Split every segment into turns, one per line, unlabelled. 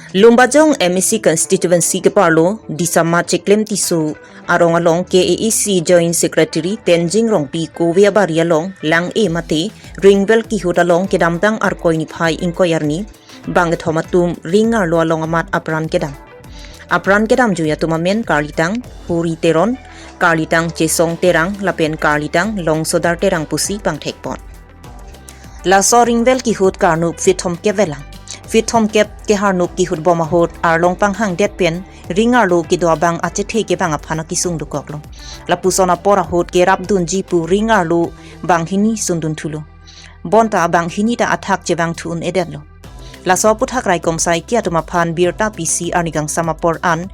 Lumbajong MEC constituency ke parlo di sama ceklem tisu arong along KAEC joint secretary Tenjing Rongpi Kovia Baria long lang mate ringvel kehut along kedam dang arkoi ni phai inkoyarni bang thomatum ringar lo along amat apran kedam juya tumamen karlitang huri teron karlitang chesong terang lapen karlitang long sodar terang pusi pang thekpon la so ringvel kehut karnup fithom kevelang Fithom kep ke harnup ki hut boma hot arlong pang hang det pen ringar lo ki do bang ache the ke bang aphana ki sung dukok lo la pusona pora hot ke rap dun ji pu ringar lo bang hini sundun thulo bonta bang hini ta athak je bang thun eden lo la so puthak rai kom sai ki atuma phan birta pc arnigang samapor an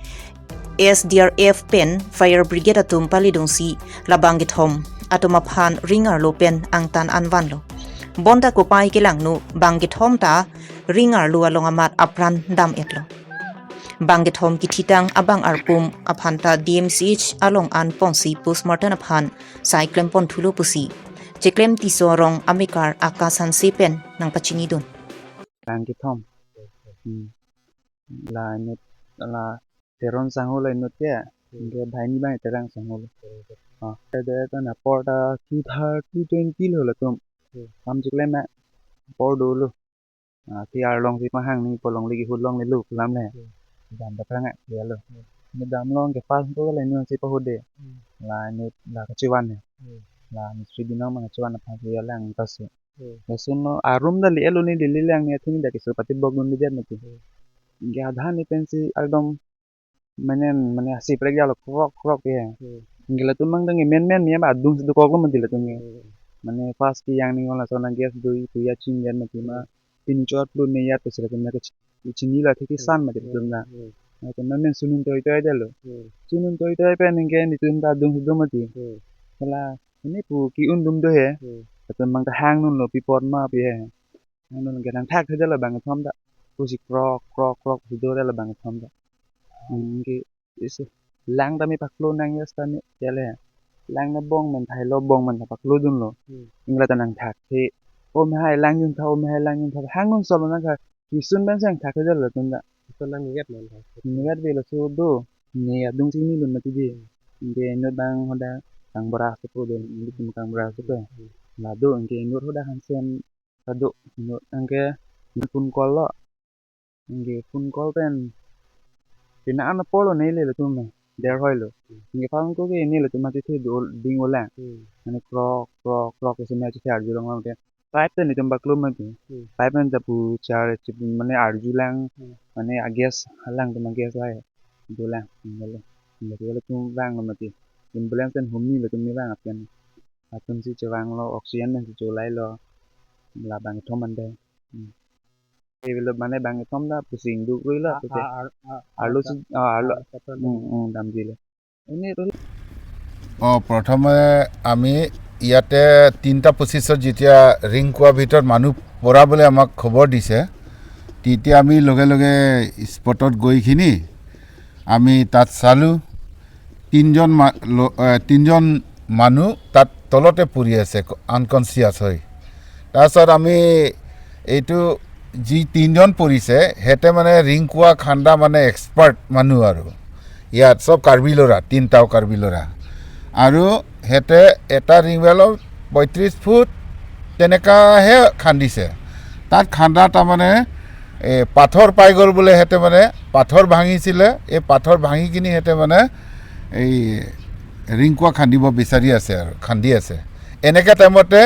SDRF pen fire brigade atum palidongsi la bang githom atuma phan ringar lo pen angtan anwan lo bonda ko pai ke lang nu bangge thom ta ringar lu along amat apran dam etlo bangge thom ki thitang abang arpum aphanta DMCH along an ponsi postmortem aphan cyclem pon thulo pusi cheklem ti sorong amikar akasan sepen nang pachini don
bangge thom la net la teron sangol no te ge bhaini bai terang sangol de ta na porta 220 lo la tum हम चिकले में पौड़ Dolo कि are long say Pahang नहीं पोलोंग लेगी hood long ले look लाम ले दाम बतरंग है लो ने दाम लॉन्ग के पास तो ले न्यू से पहुदे ला ने ला कचिवान है ला मिस्ट्री दिनो मा कचिवान फास ये लांग तसे लेसनो आरुम दा ले लो ने दिल्ली लांग ने थिन दा किसो पति बगुन दे मति गे आधा ने पेंसी एकदम मैंने हसी पर गया लो क्रॉक क्रॉक है गिला तुम मंग दंगे मेन मेन मिया बा दुंग से को को मन दिला तुम माने fast key yang ning wala sona gas doi tu ya ching jan mati ma tin chot lu ne ya pesra kan ka chini la thiki san ma de dum na to na men sunun toy toy de lo sunun toy toy pe ning ke ni tum da dung dum mati kala ni pu ki un dum do he to mang ta hang nun lo pi pot ma pi he hang nun ke nang thak de la bang thom da pu si krok krok krok pi do de la bang thom da ke is lang da mi paklo nang ya sta ni chele lang na bong man thai lo bong man pak lo dun lo ingla tanang thak the o me hai lang yun tha o me hai lang yun tha hang nun so na ka ki sun ban sang thak de lo tun da to lang yet man ni yet ve lo so do ni ya dung sing ni lun ma ti di nge no bang hoda kang bra se po den ni tum kang bra se pe la do nge no hoda han sen ka do no angke pun kol lo nge pun kol pen pina an polo nei le tum me der hoilo nge phang ko ke ni le tuma ti the ding ola mane krok krok krok se me ti ar ju long te pipe te ni tum baklo ma ti pipe en tapu char chip mane arju lang mane ages halang tum ages lai dola ngale ngale tum wang ma ti ambulance ten humni le tum ni wang apian atum si chawang lo oxygen ne si lai lo la bang thom man de lo mane bang thom da pusing du rui la te arlo দাম দিলে
প্ৰথমে আমি ইয়াতে 3টা 25 যেতিয়া ring কোৱাৰ ভিতৰত মানুহ পৰা বুলি আমাক খবৰ দিছে তেতিয়া আমি লগে লগে স্পটত গৈখিনি আমি তাত চালোঁ তিনজন মানুহ তাত তলতে পৰি আছে আনকনচিয়াছ হৈ তাৰপিছত আমি এইটো যি 3জন পৰিছে হেতে মানে ৰিং কোৱা খান্দা মানে এক্সপাৰ্ট মানুহ আৰু ইয়াত সব কাৰ্বি ল'ৰা 3টাও কাৰ্বি ল'ৰা আৰু হেতে এটা ৰিংৱেলৰ 35 ফুট তেনেকাহে খান্দিছে তাত খান্দা তাৰমানে পাথৰ পাই গ'ল বোলে হেতে মানে পাথৰ ভাঙিছিলে এই পাথৰ ভাঙি কিনি হেতে মানে এই ৰিং কোৱা খান্দিব বিচাৰি আছে আৰু খান্দি আছে এনেকা টাইমতে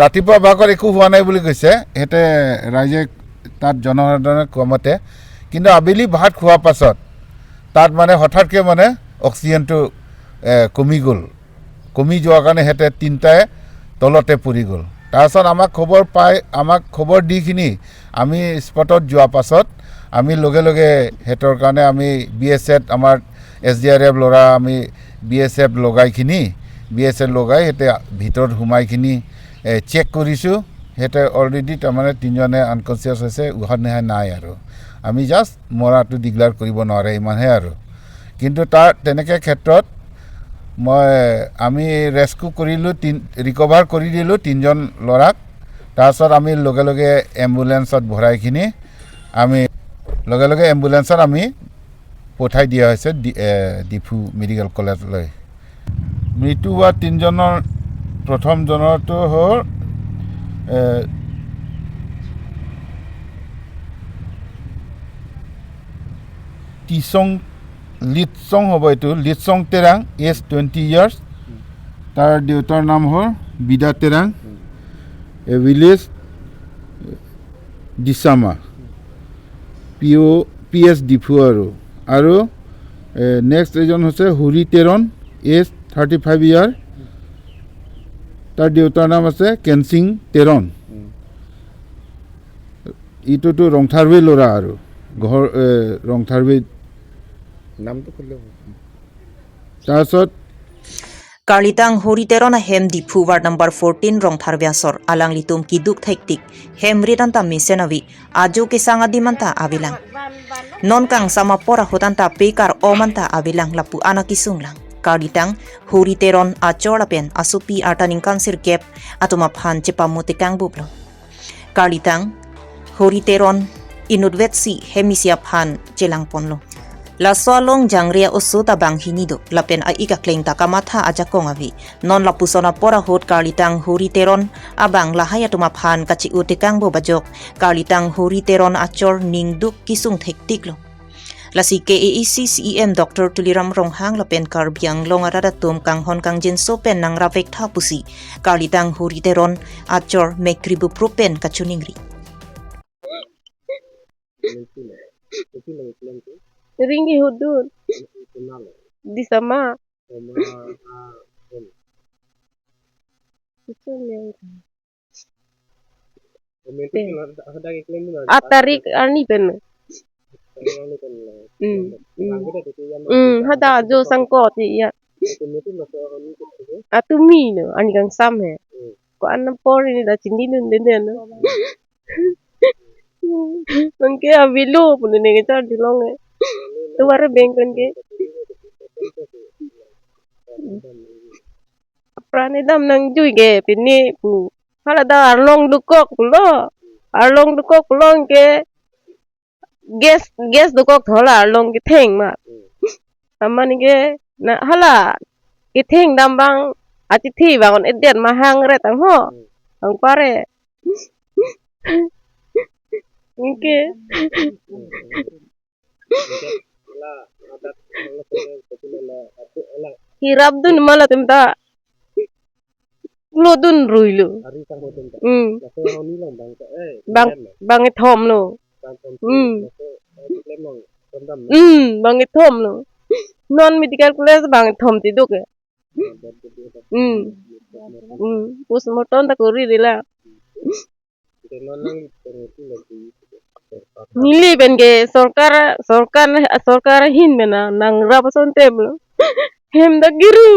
ৰাতিপুৱা ভাগৰ একো হোৱা নাই বুলি কৈছে হেতে ৰাইজে তাত জনসাধাৰণে কোৱামতে কিন্তু আবেলি ভাত খোৱাৰ পাছত তাত মানে হঠাৎকৈ মানে অক্সিজেনটো কমি গ'ল কমি যোৱাৰ কাৰণে হেতে 3টাই তলতে পৰি গ'ল তাৰপিছত আমাক খবৰ দিখিনি আমি স্পটত যোৱাৰ পাছত আমি লগে লগে হেতৰ কাৰণে আমি BSF আমাৰ SDRF ল'ৰা আমি BSF লগাই হেতে ভিতৰত সোমাইখিনি চেক কৰিছোঁ হেতে অলৰেডি তাৰমানে 3জনে আনকনচিয়াছ হৈছে উশাহ নিশাহ নাই আৰু আমি জাষ্ট মৰাটো ডিক্লেয়াৰ কৰিব নোৱাৰে ইমানহে আৰু কিন্তু তাৰ তেনেকৈ ক্ষেত্ৰত আমি ৰেস্কিউ কৰিলোঁ ৰিকভাৰ কৰি দিলোঁ 3জন ল'ৰাক তাৰপিছত আমি লগে লগে এম্বুলেন্সত ভৰাইখিনি আমি লগে লগে এম্বুলেন্সত আমি পঠাই দিয়া হৈছে ডিফু মেডিকেল কলেজলৈ মৃত্যু হোৱা 3জনৰ প্ৰথমজনৰটো হ'ল লিটচং হ'ব এইটো লিটচং তেৰাং এজ 20 years তাৰ দেউতাৰ নাম হ'ল বিদা তেৰাং ভিলেজ ডিচামা PS ডিফু আৰু নেক্সট এজন হৈছে হুৰি তেৰণ এজ 35 years তাৰ দেউতাৰ নাম আছে কেনচিং তেৰণ ইটোতো ৰংথাৰৱে ল'ৰা আৰু ঘৰ ৰংথাৰৱে নামটো ক'লে তাৰপিছত
Karlitang horiteron hem dipu ward number 14 rong tharbiasor alang litum kiduk thektik hem ritan tammi senawi ajo ke sanga dimanta abilang non kang sama pora hotanta pekar omanta abilang lapu anakisunglang Karlitang horiteron acholapen asupi artaning kansir gap atuma phan chepamote kang bublo Karlitang horiteron inudvetsi hemisia phan chelang ponlo La solong jangria usu tabang hinido lapen a ikakleng takamata ajakong avi non lapusona pora hot Karlitang horiteron abang lahaya tumaphan kachi utekang bobajok Karlitang horiteron achor ningduk kisung thektiklo lasi KAEC-CEM Dr. Tuliram Ronghang lapen Karbiang longaradatum kang hon kang jinso pen nang ravek thapusi Karlitang horiteron achor mekribu propen kachuningri
Ringi hudud di sama atarik ani pen hada jo sangko ti ya atumi no ani kang sam he ko an por ni da chindi nun den no mangke avilu pun ne ke char dilong he Tuwara bengkan ke apran edam nang jui ke pinni pu hala da arlong dukok pulo ke gas dukok thola arlong ke theng ma aman ke na hala ke theng dam bang ati thi bangon edian mahang re tang ho ang pare ke hirap dun malah temta lo dun ruilu bang thom lo bang thom lo non medical college bang thom ti duk postmortem ta kori dila Nili ben ke sorkar hin bena nang rapason teblo hem da giru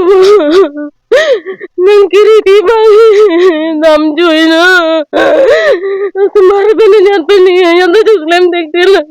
nang kiri di bang dam joy na तुम्हारे बने जान पे नहीं है यहाँ तो जुगलम देखते ला